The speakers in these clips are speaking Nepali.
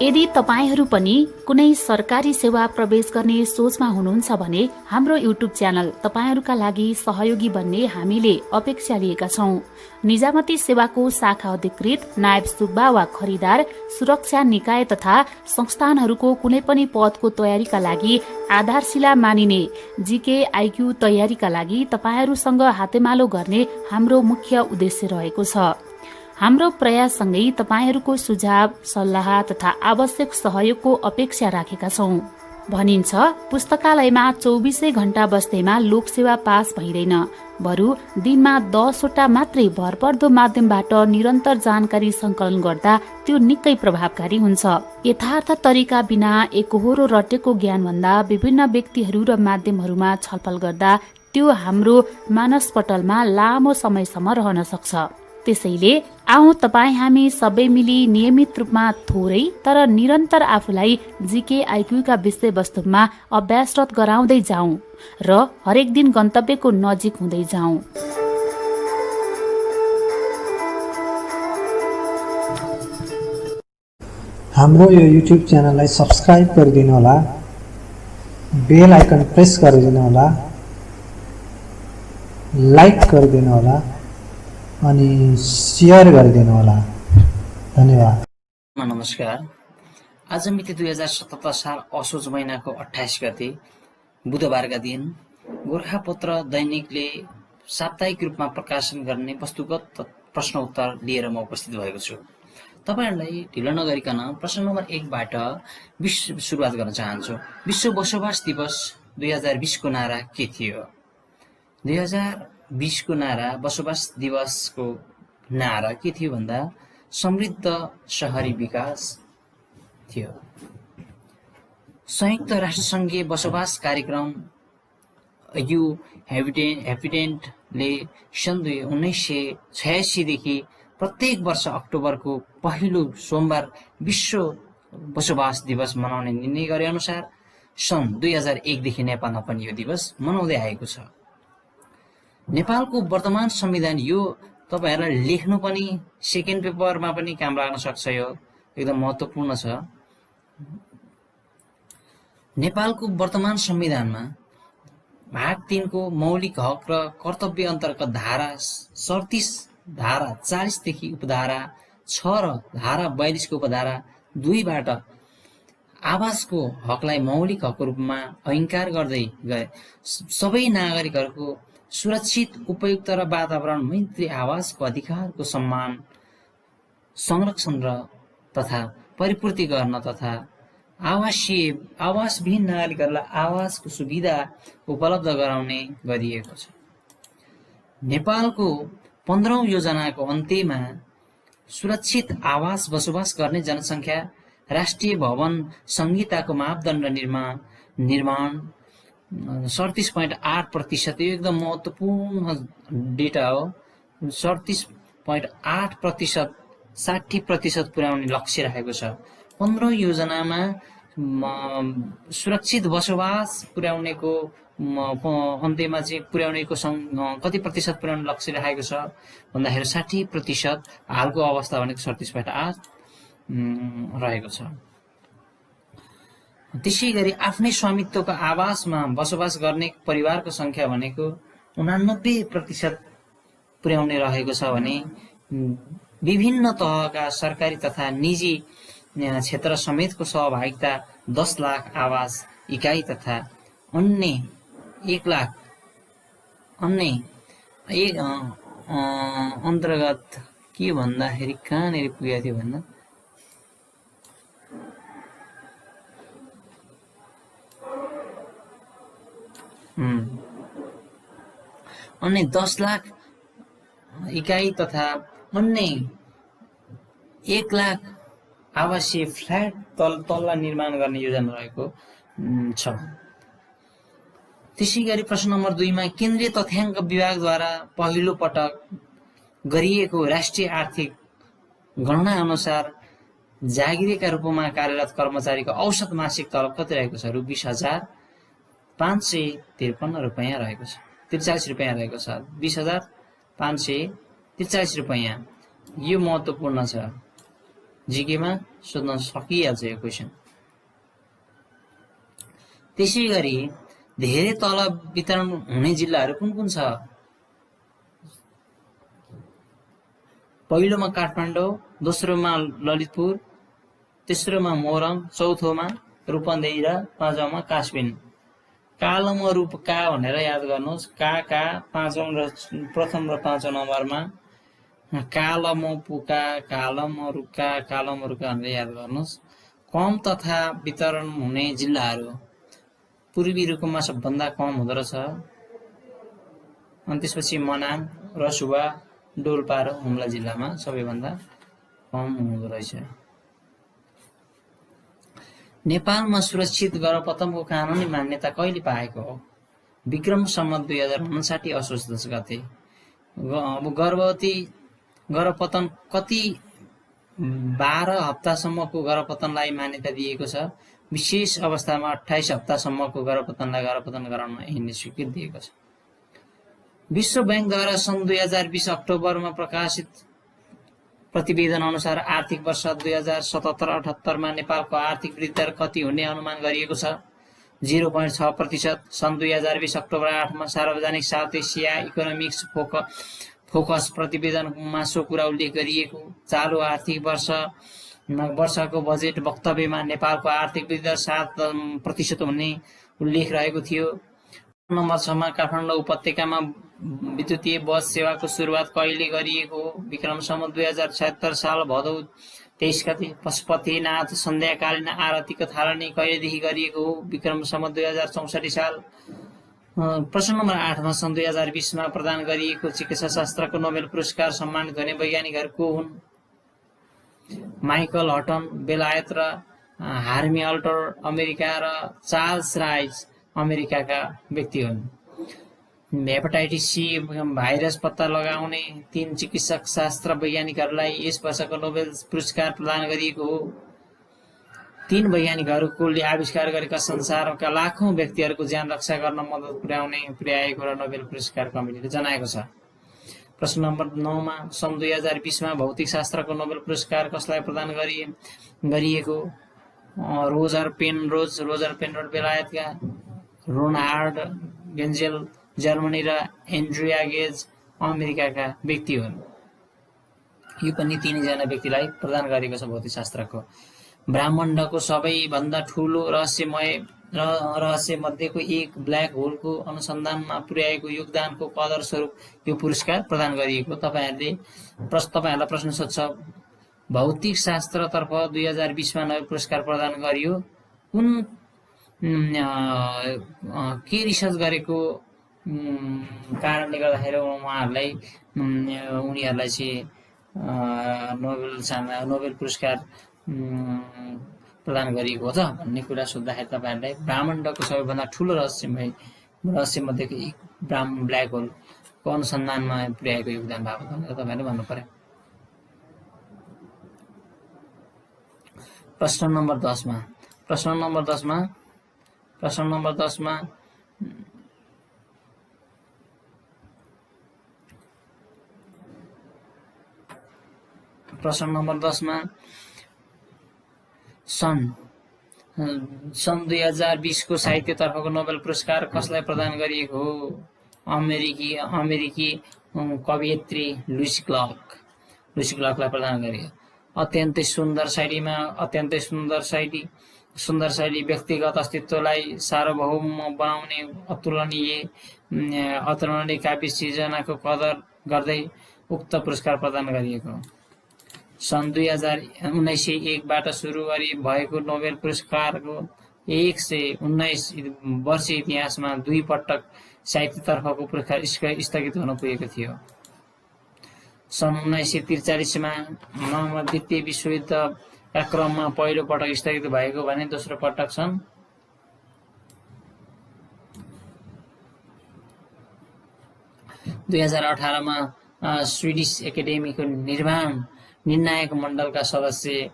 यदि तपाईहरू पनि कुनै सरकारी सेवा प्रवेश गर्ने सोचमा हुनुहुन्छ भने हाम्रो युट्युब च्यानल तपाईहरूका लागि सहयोगी बन्ने हामीले अपेक्षा लिएका छौं। निजामती सेवाको शाखा अधिकृत, नायब सुब्बा वा खरिदार, सुरक्षा निकाय तथा संस्थानहरूको कुनै पनि पदको तयारीका लागि आधारशिला मानिने जीके आईक्यू तयारीका लागि तपाईहरूसँग हातेमालो गर्ने हाम्रो मुख्य उद्देश्य रहेको छ। हाम्रो प्रयाससँगै तपाईहरूको सुझाव, सल्लाह तथा आवश्यक सहयोगको अपेक्षा राखेका छौं। भनिन्छ, पुस्तकालयमा 24 घण्टा बस्दैमा लोकसेवा पास भइदैन, बरु दिनमा 10 वटा मात्रै भरपर्दो माध्यमबाट निरन्तर जानकारी संकलन गर्दा त्यो निकै प्रभावकारी हुन्छ। यथार्थ तरिका बिना एकहोरो रटेको ज्ञानभन्दा विभिन्न व्यक्तिहरू र माध्यमहरूमा छलफल गर्दा त्यो हाम्रो मानसपटलमा लामो समयसम्म रहन सक्छ। त्यसैले आउँ तपाईँ हामी सबै मिली नियमित रूपमा थोरै तर निरन्तर आफूलाई जीके आईक्यूका विषयवस्तुमा अभ्यासरत गराउँदै जाउँ र हरेक दिन गन्तव्यको नजिक हुँदै जाउँ। हाम्रो यो युट्युब च्यानललाई सब्स्क्राइब गरिदिनु होला, बेल आइकन प्रेस गरिदिनु होला, लाइक गरिदिनु होला अनि शेयर गरिदिनु होला। धन्यवाद। नमस्कार। आज मिति 2077 साल असोज महिनाको 28 गते बुधबारका दिन गोरखापत्र दैनिकले साप्ताहिक रूपमा प्रकाशन गर्ने वस्तुगत प्रश्न उत्तर लिएर म उपस्थित भएको छु। तपाईहरुलाई ढिलो नगरिकन प्रश्न नम्बर 1 बाट सुरुवात गर्न चाहन्छु। विश्व बसोबास दिवस 2020 को नारा के थियो? 2020 को नारा, बसोबास दिवसको नारा के थियो भन्दा समृद्ध शहरी विकास थियो। संयुक्त राष्ट्रसङ्घीय बसोबास कार्यक्रम यु हेबिटेटले सन् 1986 देखि प्रत्येक वर्ष अक्टोबरको पहिलो सोमबार विश्व बसोबास दिवस मनाउने निर्णय गरे अनुसार सन् 2001 देखि नेपालमा पनि यो दिवस मनाउँदै आएको छ। नेपालको वर्तमान संविधान, यो तपाईहरुलाई लेख्नु पनि सेकेन्ड पेपरमा पनि काम लाग्न सक्छ, यो एकदम महत्त्वपूर्ण छ। नेपालको वर्तमान संविधानमा भाग 3 को मौलिक हक र कर्तव्य अन्तर्गत धारा 37, धारा 40 देखि उपधारा 6 र धारा 42 को उपधारा 2 बाट आवासको हकलाई मौलिक हकको रूपमा अंगीकार गर्दै गए। सबै नागरिकहरूको सुरक्षित, उपयुक्त र वातावरण मैत्री आवासको अधिकारको सम्मान, संरक्षण र तथा परिपूर्ति गर्न तथा आवासविहीन नागरिकहरूलाई आवासको सुविधा उपलब्ध गराउने गरिएको छ। नेपालको 15औं योजनाको अन्त्यमा सुरक्षित आवास बसोबास गर्ने जनसङ्ख्या राष्ट्रिय भवन संहिताको मापदण्ड निर्माण 37.8%, यो एकदम महत्त्वपूर्ण डेटा हो। 37.8%, 60% पुर्याउने लक्ष्य राखेको छ। 15 योजनामा सुरक्षित बसोबास पुर्याउनेको अन्त्यमा चाहिँ पुर्याउनेको कति प्रतिशत पुर्याउने लक्ष्य राखेको छ भन्दाखेरि 60%, हालको अवस्था भनेको 37.8 रहेको छ। त्यसैगरी आफ्नै स्वामित्वको आवासमा बसोबास गर्ने परिवारको संख्या भनेको 89% पुर्याउने रहेको छ भने विभिन्न तहका सरकारी तथा निजी क्षेत्र समेतको सहभागिता 10 लाख आवास इकाइ तथा अन्य 1 लाख अन्तर्गत के भन्दाखेरि कहाँनिर पुगेको थियो भन्दा अन्य 10 लाख इकाइ तथा अन्य 1 लाख आवासीय फ्ल्याट तल्ला निर्माण गर्ने योजना रहेको छ। त्यसैगरी प्रश्न नम्बर 2 मा केन्द्रीय तथ्याङ्क विभागद्वारा पहिलो पटक गरिएको राष्ट्रिय आर्थिक गणना अनुसार जागिरेका रूपमा कार्यरत कर्मचारीको औसत मासिक तलब कति रहेको छ? रु 20,553 रुपैयाँ रहेको छ। 43 रुपैयाँ रहेको छ। 20,543 रुपैयाँ। यो महत्त्वपूर्ण छ। जिकेमा सोध्न सकिहाल्छ यो क्वेसन। त्यसै गरी धेरै तलब वितरण हुने जिल्लाहरू कुन कुन छ? पहिलोमा काठमाडौँ, दोस्रोमा ललितपुर, तेस्रोमा मोरङ, चौथोमा रूपन्देही र पाँचौँमा कास्बिन। कालम रूपका भनेर याद गर्नुहोस्। का पाँचौँ र प्रथम र पाँचौँ नम्बरमा कालमपुका, कालमरुका भनेर याद गर्नुहोस्। कम तथा वितरण हुने जिल्लाहरू पूर्वी रुकुममा सबभन्दा कम हुँदो रहेछ, अनि त्यसपछि मनाङ, रसुवा, डोल्पा र हुम्ला जिल्लामा सबैभन्दा कम हुँदो रहेछ। नेपालमा सुरक्षित गर्भपतनको कानुनी मान्यता कहिले पाएको हो? विक्रम सम्वत 2059 असोज 10 गते। अब गर्भवती गर्भपतन कति 12 हप्तासम्मको गर्भपतनलाई मान्यता दिएको छ। विशेष अवस्थामा 28 हप्तासम्मको गर्भपतनलाई गर्भपतन गराउन यिनले स्वीकृति दिएको छ। विश्व बैंकद्वारा सन् 2020 अक्टोबरमा प्रकाशित प्रतिवेदन अनुसार आर्थिक वर्ष 2077-78 नेपालको आर्थिक वृद्धि दर कति हुने अनुमान गरिएको छ? 0.6%। सन् 2020 अक्टोबर 8मा सार्वजनिक साउथ एसिया इकोनोमिक्स फोकस प्रतिवेदनमा सो कुरा उल्लेख गरिएको। चालु आर्थिक वर्षको बजेट वक्तव्यमा नेपालको आर्थिक वृद्धि दर 7% हुने उल्लेख रहेको थियो। नम्बर 6मा काठमाडौँ उपत्यकामा विद्युतीय बस सेवाको सुरुवात कहिले गरिएको हो? विक्रम सम्वत 2076 साल भदौ 23 गते। पशुपतिनाथ सन्ध्याकालीन आरतीको थालनी कहिलेदेखि गरिएको हो? विक्रम सम्वत 2064 साल। प्रश्न नम्बर 8मा सन् 2020मा प्रदान गरिएको चिकित्सा शास्त्रको नोबेल पुरस्कार सम्मानित हुने वैज्ञानिकहरू को हुन्? माइकल हटन बेलायत र हार्मी अल्टर अमेरिका र चार्ल्स राइस अमेरिकाका व्यक्ति हुन्। हेपाटाइटिस सी भाइरस पत्ता लगाउने 3 चिकित्सक शास्त्र वैज्ञानिकहरूलाई यस वर्षको नोबेल पुरस्कार प्रदान गरिएको हो। 3 वैज्ञानिकहरूले आविष्कार गरेका संसारका लाखौं व्यक्तिहरूको ज्यान रक्षा गर्न मद्दत पुर्याएको र नोबेल पुरस्कार कमिटीले जनाएको छ। प्रश्न नम्बर 9मा सन् 2020मा भौतिक शास्त्रको नोबेल पुरस्कार कसलाई प्रदान गरिएको? रोजर पेनरोज बेलायतका, रोनाल्ड गेन्जेल जर्मनी र एन्ड्रिया गेज अमेरिकाका व्यक्ति हुन्। यो पनि 3जना व्यक्तिलाई प्रदान गरेको छ भौतिक शास्त्रको। ब्रह्माण्डको सबैभन्दा ठूलो रहस्य मध्येको एक ब्ल्याक होलको अनुसन्धानमा पुर्याएको योगदानको कदर स्वरूप यो पुरस्कार प्रदान गरिएको। तपाईहरुलाई प्रश्न सोध्छ, भौतिक शास्त्रतर्फ 2020मा नोबेल पुरस्कार प्रदान गरियो, कुन के रिसर्च गरेको कारणले गर्दाखेरि उनीहरूलाई चाहिँ नोबेल पुरस्कार प्रदान गरिएको हो त भन्ने कुरा सोद्धाखेरि तपाईहरुलाई ब्रह्माण्डको सबैभन्दा ठूलो रहस्य मध्येको एक ब्ल्याक होलको अनुसन्धानमा पुर्याएको योगदान भएको भनेर तपाईहरुले भन्नु पर्यो। प्रश्न नम्बर 10मा प्रश्न नम्बर 10मा सन् 2020 को साहित्यतर्फको नोबेल पुरस्कार कसलाई प्रदान गरिएको हो? अमेरिकी कवयित्री लुइस क्लर्कलाई प्रदान गरियो। अत्यन्तै सुन्दर शैली व्यक्तिगत अस्तित्वलाई सार्वभौम बनाउने अतुलनीय काव्य सृजनाको कदर गर्दै उक्त पुरस्कार प्रदान गरिएको। सन् 1901बाट सुरु भएको नोबेल पुरस्कारको 119 वर्षीय इतिहासमा 2 पटक साहित्यतर्फको पुरस्कार स्थगित हुन पुगेको थियो। सन् 1943मा द्वितीय विश्वयुद्धका क्रममा पहिलो पटक स्थगित भएको भने दोस्रो पटक सन् 2018मा स्विडिश एकाडेमीको निर्णायक मण्डलका सदस्य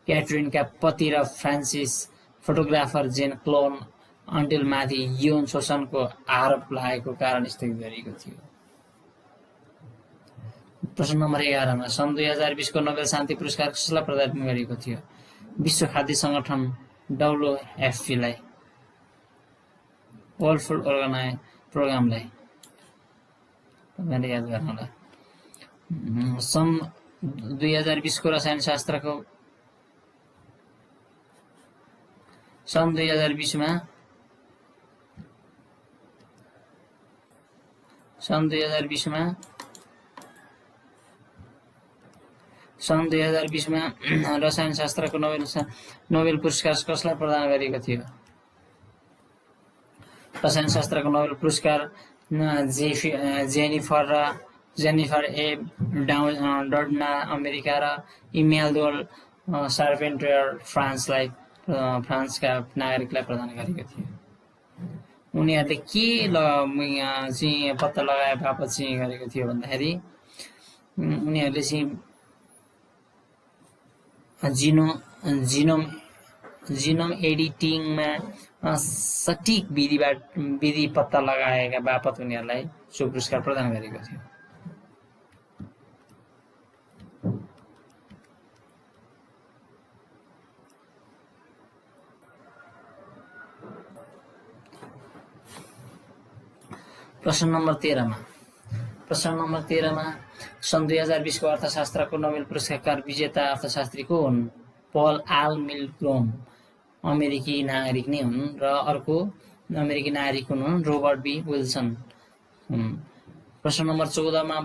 क्याट्रिनका पति र फ्रान्सिस फोटोग्राफर जेन क्लोन अन्टिलमाथि यौन शोषणको आरोप लागेको कारण स्थगित गरिएको थियो। प्रश्न नम्बर 11 मा सन् 2020 को नोबेल शान्ति पुरस्कार कसलाई प्रदान गरिएको थियो? विश्व खाद्य संगठन WFP लाई, वर्ल्ड फुड प्रोग्रामलाई। तपाईँले याद गर्नु होला। सन् 2020 को रसायन शास्त्रको सन् 2020 मा रसायन शास्त्रको नोबेल पुरस्कार कसलाई प्रदान गरिएको थियो? रसायन शास्त्रको नोबेल पुरस्कार जेनिफर ए डर्डना अमेरिका र इमेल्डोर सार्पेन्टियर फ्रान्सका नागरिकलाई प्रदान गरेको थियो। उनीहरूले के चाहिँ पत्ता लगाए बापत चाहिँ गरेको थियो भन्दाखेरि उनीहरूले चाहिँ जिनोम एडिटिङमा सटिक विधि पत्ता लगाएका बापत उनीहरूलाई सो पुरस्कार प्रदान गरेको थियो। प्रश्न नम्बर 13 मा सन् 2020 को अर्थशास्त्रको नोबेल पुरस्कार विजेता अर्थशास्त्री को हुन्? पल आल मिलग्रोम अमेरिकी नागरिक नै हुन् र अर्को अमेरिकी नागरिक हुन् रोबर्ट बी विल्सन हुन्। प्रश्न नम्बर 14 मा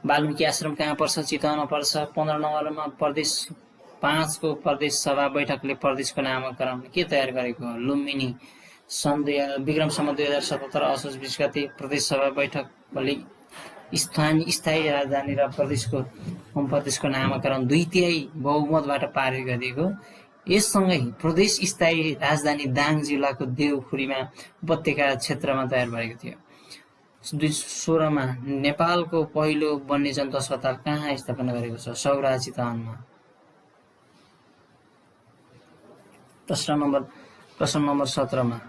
वाल्मीकि आश्रम कहाँ पर्छ? चितवनमा पर्छ। 15 नम्बरमा प्रदेश 5 को प्रदेश सभा बैठकले प्रदेशको नामकरण के तयार गरेको हो? लुम्बिनी। विक्रम सम्वत 2077 असोज 20 गते प्रदेश सभा बैठकले स्थायी राजधानी र प्रदेशको नामकरण 2/3 बहुमतबाट पारित गरिएको। यससँगै प्रदेश स्थायी राजधानी दाङ जिल्लाको देवखुरीमा उपत्यका क्षेत्रमा तयार भएको थियो। 2016 मा नेपालको पहिलो वन्यजन्तु अस्पताल कहाँ स्थापना गरेको छ? सौरा चितवनमा। प्रश्न नम्बर 17 मा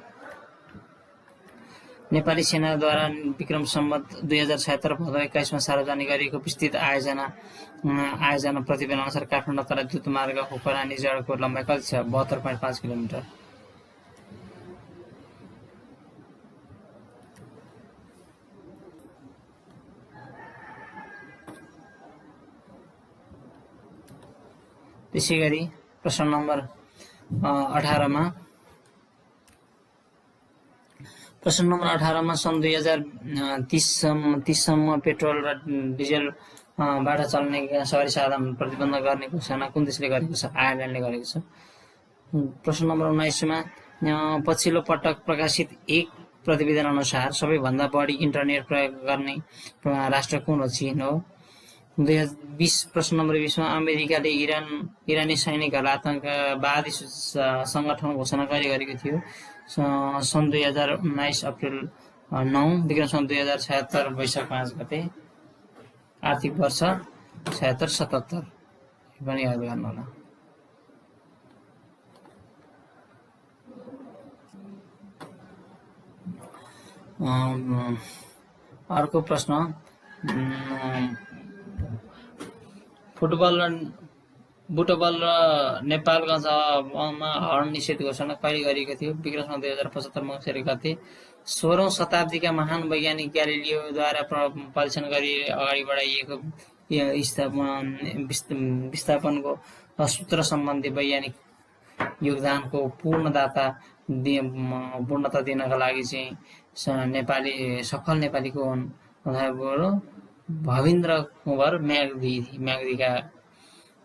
नेपाली सेनाद्वारा विक्रम सम्वत 2076 भदौ 21 मा सार्वजनिक गरिएको विस्तृत आयोजना प्रतिवेदन अनुसार काठमाडौँ तराई द्रुत मार्गको करानी जडको लम्बाइ कति छ? 72.5 किलोमिटर। त्यसैगरी प्रश्न नम्बर 18 मा सन् 2030 सम्म पेट्रोल र डिजेलबाट चल्ने सवारी साधन प्रतिबन्ध गर्ने घोषणा कुन देशले गरेको छ? आयरल्यान्डले गरेको छ। प्रश्न नम्बर 19 मा पछिल्लो पटक प्रकाशित एक प्रतिवेदन अनुसार सबैभन्दा बढी इन्टरनेट प्रयोग गर्ने राष्ट्र कुन हो? चीन हो। 2020 प्रश्न नम्बर 20 मा अमेरिकाले इरानी सैनिकहरूलाई आतंकवादी संगठन घोषणा कहिले गरेको थियो? सन् 2019 अप्रिल 9 विक्रम सम्वत 2076 वैशाख 5 गते। आर्थिक वर्ष 76-77 पनि याद गर्नु होला। अर्को प्रश्न बुटबल र नेपालगञ्जमा हर्न निषेध घोषणा कहिले गरिएको थियो? विक्रम सम्वत 2075 मङ्सिर गते। 16औं शताब्दीका महान वैज्ञानिक ग्यालिलियोद्वारा परीक्षण गरी अगाडि बढाइएको विस्थापनको सूत्र सम्बन्धी वैज्ञानिक योगदानको पूर्णता दिनका लागि चाहिँ सफल नेपाली को हुन्? भविन्द्र कुँवर म्याग्दीका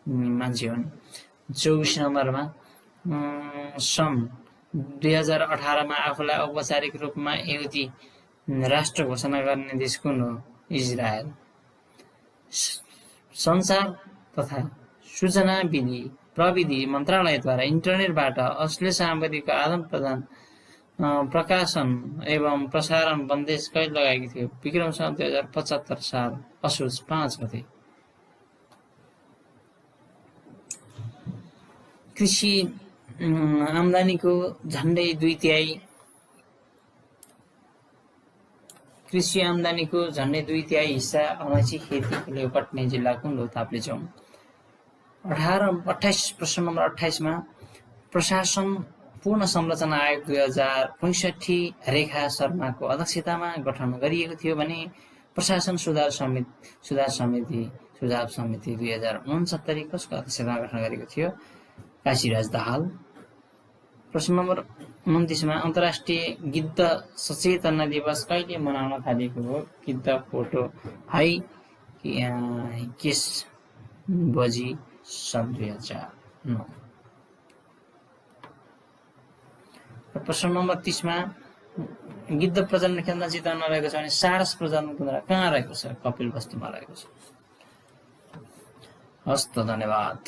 मान्छे हुन्। 24 नम्बरमा सन् 2018 मा आफूलाई औपचारिक रूपमा यहुदी राष्ट्र घोषणा गर्ने देश कुन हो? इजरायल। संचार तथा सूचना प्रविधि मन्त्रालयद्वारा इन्टरनेटबाट अश्लील सामग्रीको आदान प्रदान प्रकाशन एवं प्रसारण बन्देज कहिले लगाएको थियो? विक्रम सम्वत 2075 साल असोज 5 गते। कृषि आम्दानीको झन्डै 2/3 कृषि आम्दानीको झन्डै 2/3 हिस्सा अलैँची खेतीले ओगट्ने जिल्ला कुन हो? ताप्लेजुङ। 28 प्रश्न नम्बर 28 मा प्रशासन पूर्ण संरचना आयोग 2065 रेखा शर्माको अध्यक्षतामा गठन गरिएको थियो भने प्रशासन सुधार समिति 2069 कसको अध्यक्षतामा गठन गरेको थियो? काशीराज दाहाल। प्रश्न नम्बर 29 मा अन्तर्राष्ट्रिय गिद्ध सचेतना दिवस कहिले मनाउन थालिएको हो? गिद्ध फोटो हाई केस बजी सन् 2009। प्रश्न नम्बर 30 मा गिद्ध प्रजनन केन्द्र चितवनमा रहेको छ भने सारस प्रजनन केन्द्र कहाँ रहेको छ? कपिलवस्तुमा रहेको छ। हस्त, धन्यवाद।